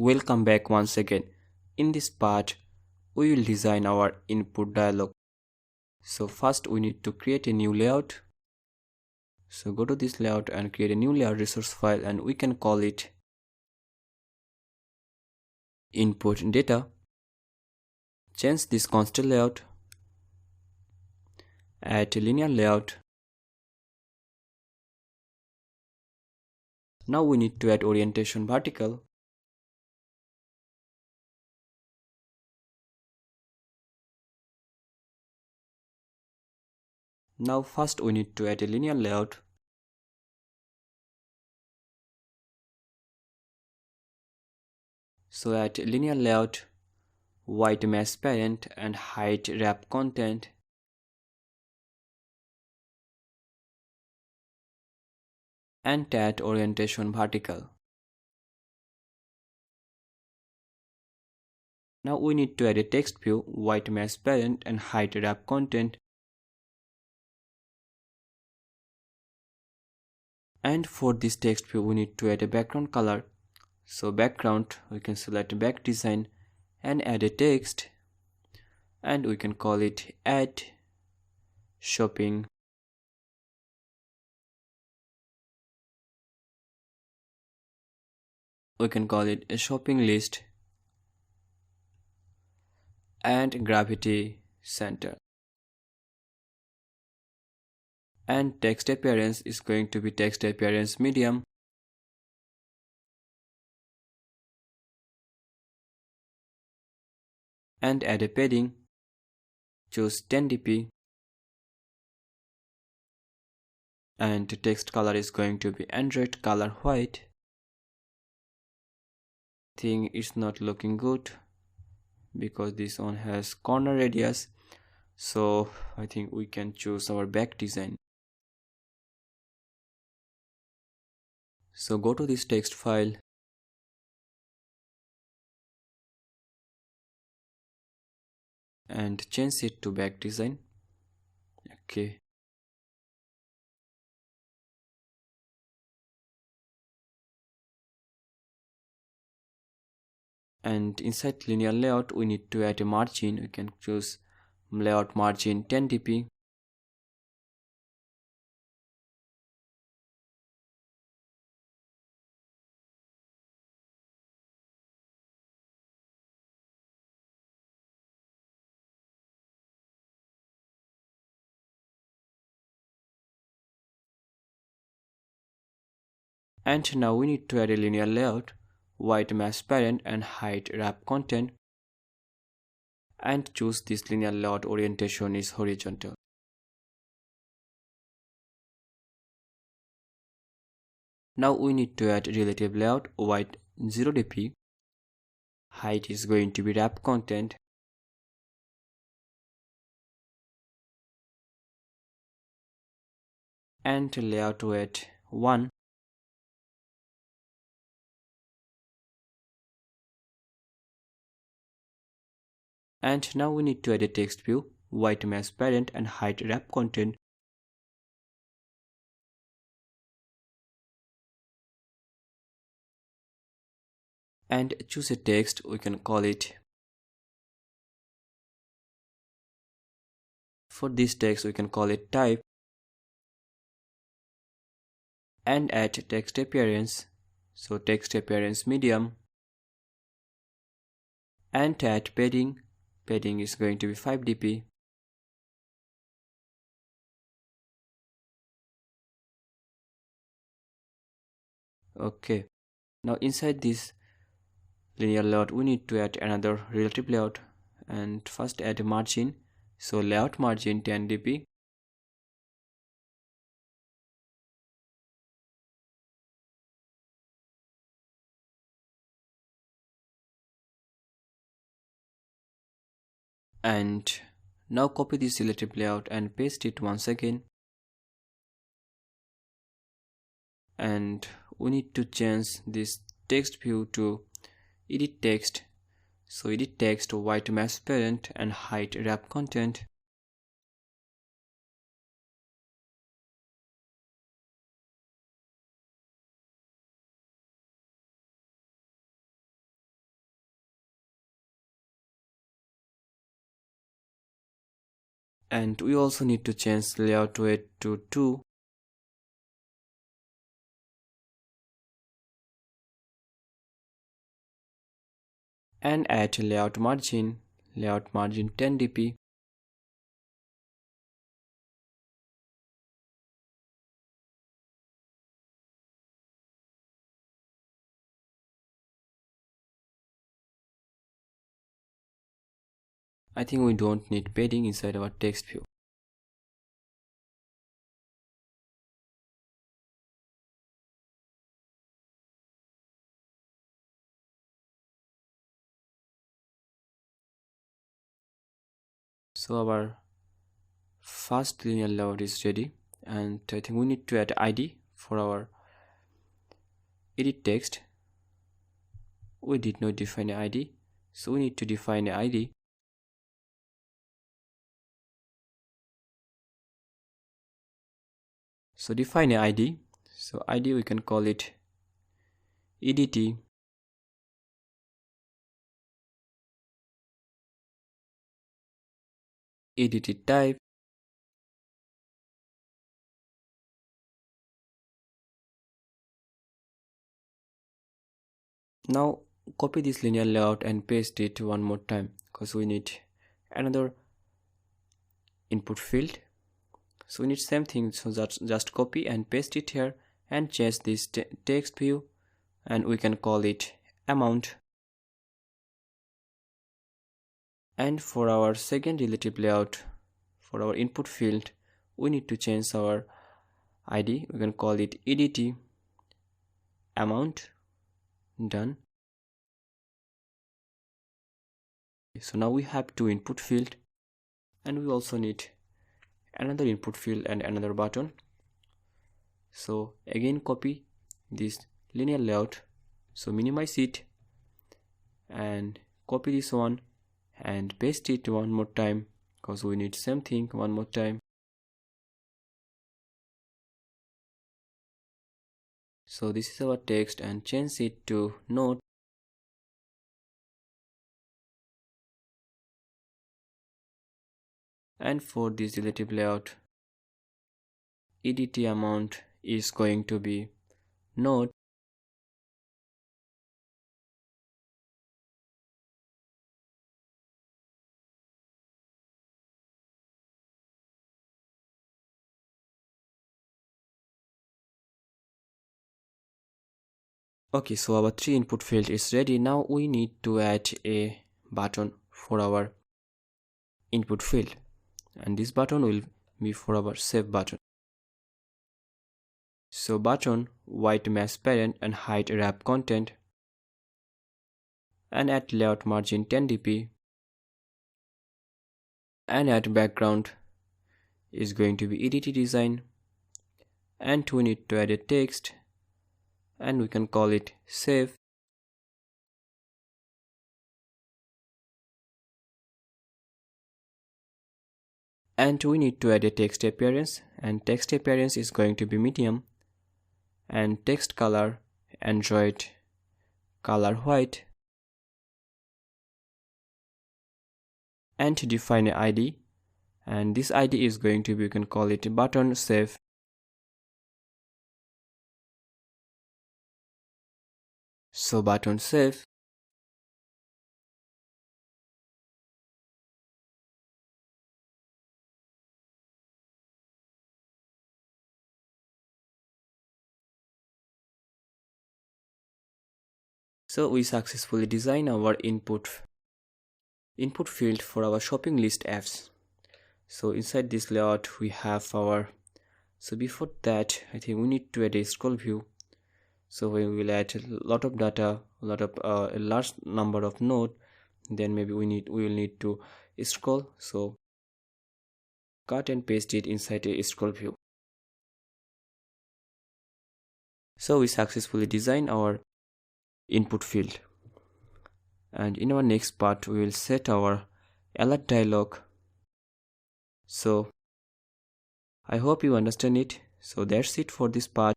Welcome back once again. In this part, we will design our input dialog. So first we need to create a new layout. So go to this layout and create a new layout resource file, and we can call it input data. Change this constant layout. Add a linear layout. Now we need to add orientation vertical. Now first we need to add a linear layout. So add linear layout, white mask parent and height wrap content. And add orientation vertical. Now we need to add a text view, white mask parent and height wrap content. And for this text view we need to add a background color. So background, we can select back design and add a text, and we can call it add shopping. We can call it a shopping list and gravity center. And text appearance is going to be text appearance medium. And add a padding. Choose 10 dp. And the text color is going to be Android color white. Thing is not looking good because this one has corner radius, so I think we can choose our back design. So go to this text file and change it to back design. Okay. And inside linear layout we need to add a margin. We can choose layout margin 10 dp. And now we need to add a linear layout, white mask parent and height wrap content, and choose this linear layout orientation is horizontal. Now we need to add relative layout, white 0 dp. Height is going to be wrap content. And layout weight 1. And now we need to add a text view, white mask parent and height wrap content. And choose a text, we can call it. For this text we can call it type. And add text appearance, so text appearance medium. And add padding. Padding is going to be 5 dp. Okay, now inside this linear layout we need to add another relative layout, and first add a margin, so layout margin 10 dp. And now copy this relative layout and paste it once again. And we need to change this text view to edit text. So edit text, white mask parent and height wrap content. And we also need to change layout weight to 2. And add layout margin 10 dp. I think we don't need padding inside our text view. So our first linear layout is ready, and I think we need to add ID for our edit text. We did not define an ID, so we need to define an ID. So define an ID. So ID we can call it EDT. EDT type. Now copy this linear layout and paste it one more time, because we need another input field. So we need same thing, so just copy and paste it here and change this text view, and we can call it amount. And for our second relative layout, for our input field, we need to change our ID. We can call it EDT amount. Done. So now we have two input field, and we also need another input field and another button. So again copy this linear layout, so minimize it and copy this one and paste it one more time, because we need same thing one more time. So this is our text, and change it to note. And for this relative layout, EDT amount is going to be note. Okay, so our three input field is ready. Now we need to add a button for our input field, and this button will be for our save button. So button white mask parent and hide wrap content, and add layout margin 10 dp, and add background is going to be EDT design, and we need to add a text, and we can call it save. And we need to add a text appearance, and text appearance is going to be medium, and text color Android color white, and to define an ID, and this ID is going to be, you can call it button save. So button save. So we successfully design our input field for our shopping list apps. So inside this layout we have our, so before that I think we need to add a scroll view. So we will add a lot of data, a large number of node, then maybe we will need to scroll. So cut and paste it inside a scroll view. So we successfully design our input field, and in our next part we will set our alert dialog. So I hope you understand it. So that's it for this part.